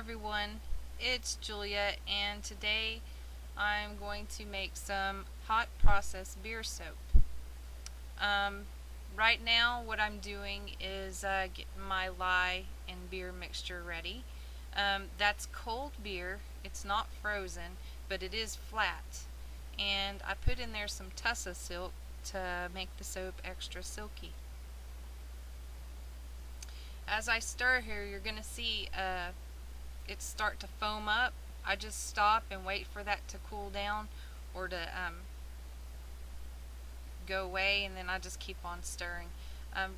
everyone, it's Julia, and today I'm going to make some hot process beer soap. Um, right now what I'm doing is getting my lye and beer mixture ready. That's cold beer, it's not frozen, but it is flat. And I put in there some Tussa silk to make the soap extra silky. As I stir here, you're going to see it start to foam up. I just stop and wait for that to cool down or to go away, and then I just keep on stirring.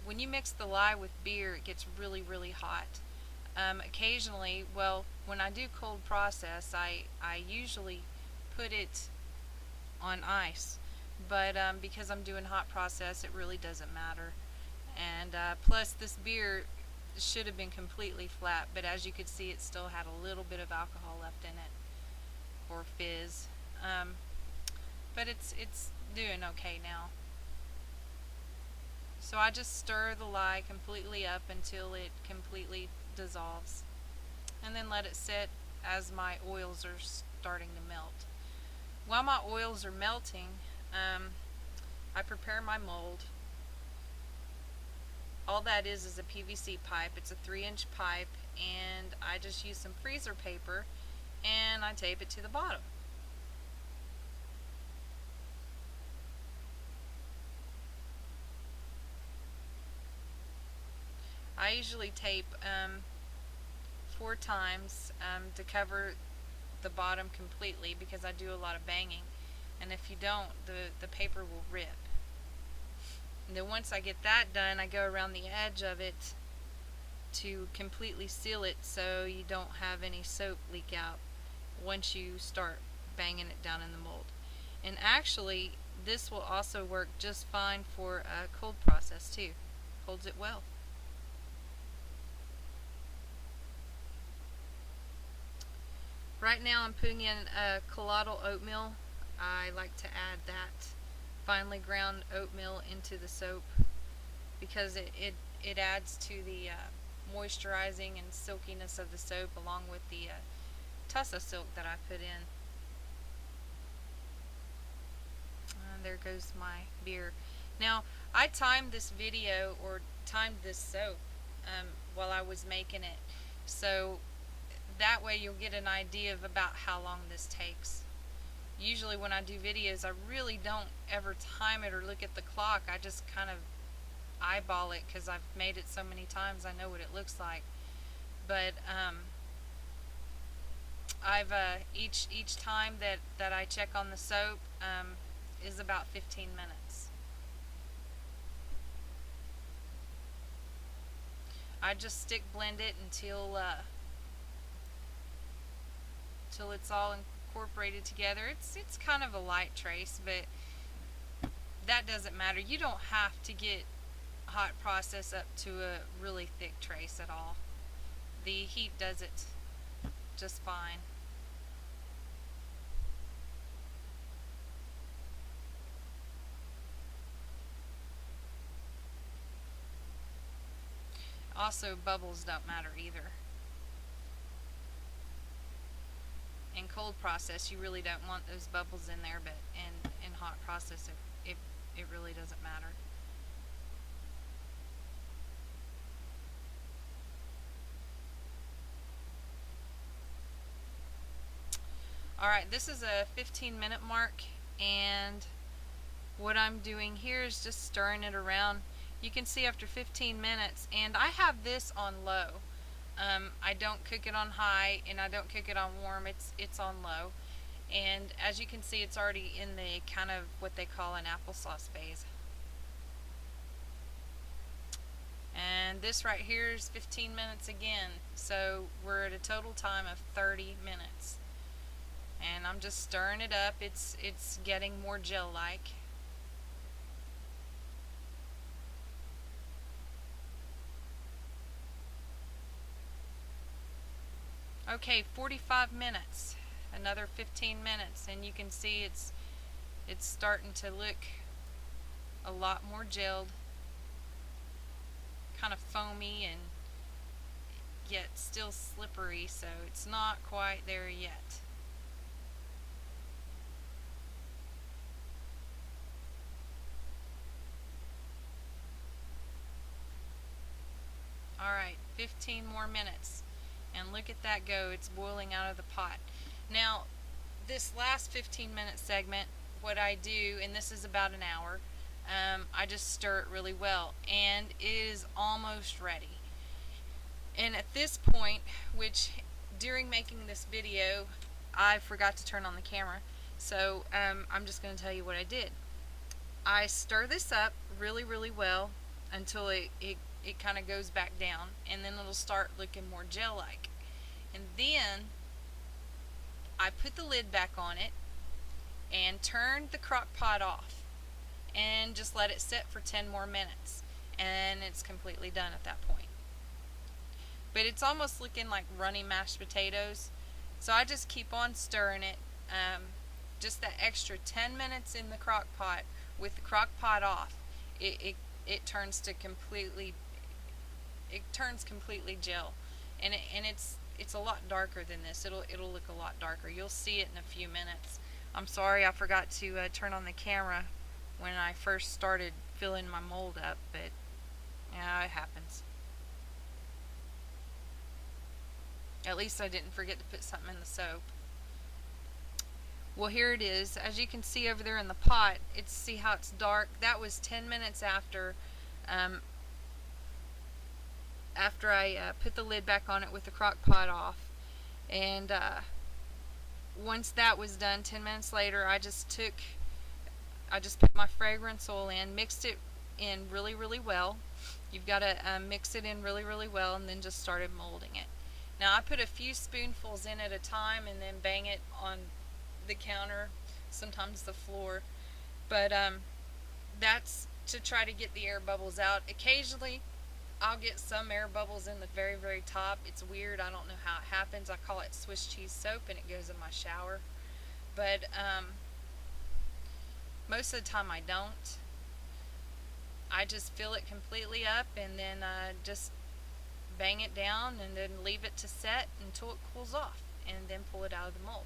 When you mix the lye with beer, it gets really hot. Occasionally, well, when I do cold process, I usually put it on ice, but because I'm doing hot process, it really doesn't matter. And plus, this beer should have been completely flat, but as you could see, it still had a little bit of alcohol left in it, or fizz. But it's doing okay now. So I just stir the lye completely up until it completely dissolves, and then let it sit as my oils are starting to melt. While my oils are melting, I prepare my mold. All that is a PVC pipe. It's a 3-inch pipe, and I just use some freezer paper and I tape it to the bottom. I usually tape 4 times to cover the bottom completely, because I do a lot of banging, and if you don't, the paper will rip. And then once I get that done, I go around the edge of it to completely seal it so you don't have any soap leak out once you start banging it down in the mold. And actually, this will also work just fine for a cold process too. Holds it well. Right now I'm putting in a colloidal oatmeal. I like to add that finely ground oatmeal into the soap because it adds to the moisturizing and silkiness of the soap, along with the Tussa silk that I put in. And there goes my beer. Now, I timed this video, or timed this soap, while I was making it, so that way you'll get an idea of about how long this takes. Usually when I do videos, I really don't ever time it or look at the clock. I just kind of eyeball it because I've made it so many times, I know what it looks like. But each time that I check on the soap is about 15 minutes. I just stick blend it until it's all incorporated together. It's kind of a light trace, but that doesn't matter. You don't have to get hot process up to a really thick trace at all. The heat does it just fine. Also, bubbles don't matter either. In cold process, you really don't want those bubbles in there, but in hot process, it really doesn't matter. Alright, this is a 15-minute mark, and what I'm doing here is just stirring it around. You can see after 15 minutes, and I have this on low. I don't cook it on high, and I don't cook it on warm. It's on low, and as you can see, it's already in the kind of what they call an applesauce phase. And this right here is 15 minutes again, so we're at a total time of 30 minutes. And I'm just stirring it up. It's getting more gel-like. Okay, 45 minutes, another 15 minutes, and you can see it's starting to look a lot more gelled, kind of foamy, and yet still slippery, so it's not quite there yet. Alright, 15 more minutes. And look at that go, it's boiling out of the pot. Now, this last 15-minute segment, what I do, and this is about an hour, I just stir it really well, and it is almost ready. And at this point, which during making this video, I forgot to turn on the camera, so I'm just going to tell you what I did. I stir this up really, really well until it kind of goes back down, and then it'll start looking more gel-like. And then I put the lid back on it and turned the crock pot off and just let it sit for 10 more minutes, and it's completely done at that point. But it's almost looking like runny mashed potatoes, so I just keep on stirring it. Just that extra 10 minutes in the crock pot with the crock pot off, it turns to completely gel, and it's a lot darker than this. It'll look a lot darker. You'll see it in a few minutes. I'm sorry I forgot to turn on the camera when I first started filling my mold up, but yeah, it happens. At least I didn't forget to put something in the soap. Well, here it is. As you can see over there in the pot, see how it's dark? That was 10 minutes after I put the lid back on it with the crock pot off. And once that was done, 10 minutes later, I just put my fragrance oil in, mixed it in really, really well. You've got to mix it in really, really well, and then just started molding it. Now, I put a few spoonfuls in at a time and then bang it on the counter, sometimes the floor. But that's to try to get the air bubbles out. Occasionally, I'll get some air bubbles in the very, very top. It's weird. I don't know how it happens. I call it Swiss cheese soap, and it goes in my shower. But most of the time I don't. I just fill it completely up and then just bang it down and then leave it to set until it cools off, and then pull it out of the mold.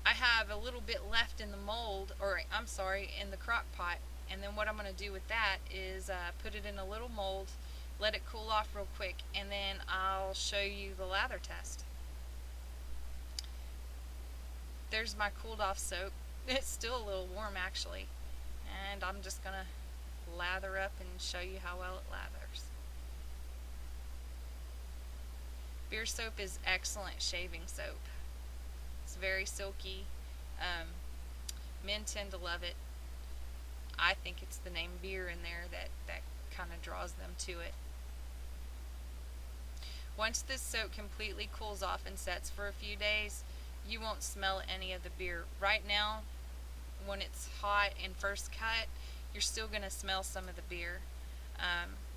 I have a little bit left in the mold, or I'm sorry, in the crock pot, and then what I'm going to do with that is put it in a little mold, let it cool off real quick, and then I'll show you the lather test. There's my cooled off soap. It's still a little warm actually, and I'm just going to lather up and show you how well it lathers. Beer soap is excellent shaving soap. It's very silky. Men tend to love it. I think it's the name beer in there that kind of draws them to it. Once this soap completely cools off and sets for a few days, you won't smell any of the beer. Right now, when it's hot and first cut, you're still going to smell some of the beer.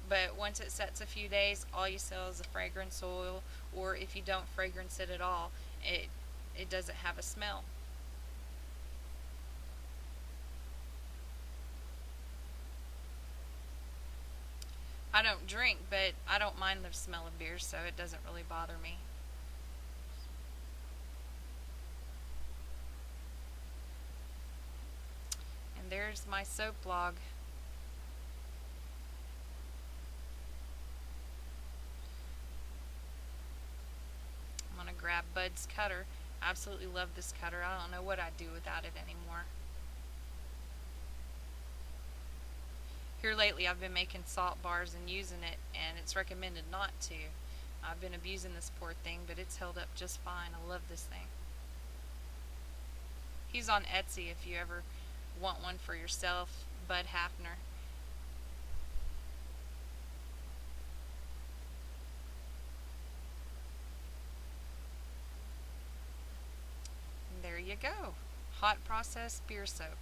But once it sets a few days, all you smell is the fragrance oil, or if you don't fragrance it at all, it doesn't have a smell. I don't drink, but I don't mind the smell of beer, so it doesn't really bother me. And there's my soap log. I'm going to grab Bud's cutter. I absolutely love this cutter. I don't know what I'd do without it anymore. Here lately I've been making salt bars and using it, and it's recommended not to. I've been abusing this poor thing, but it's held up just fine. I love this thing. He's on Etsy if you ever want one for yourself, Bud Hafner. And there you go. Hot process beer soap.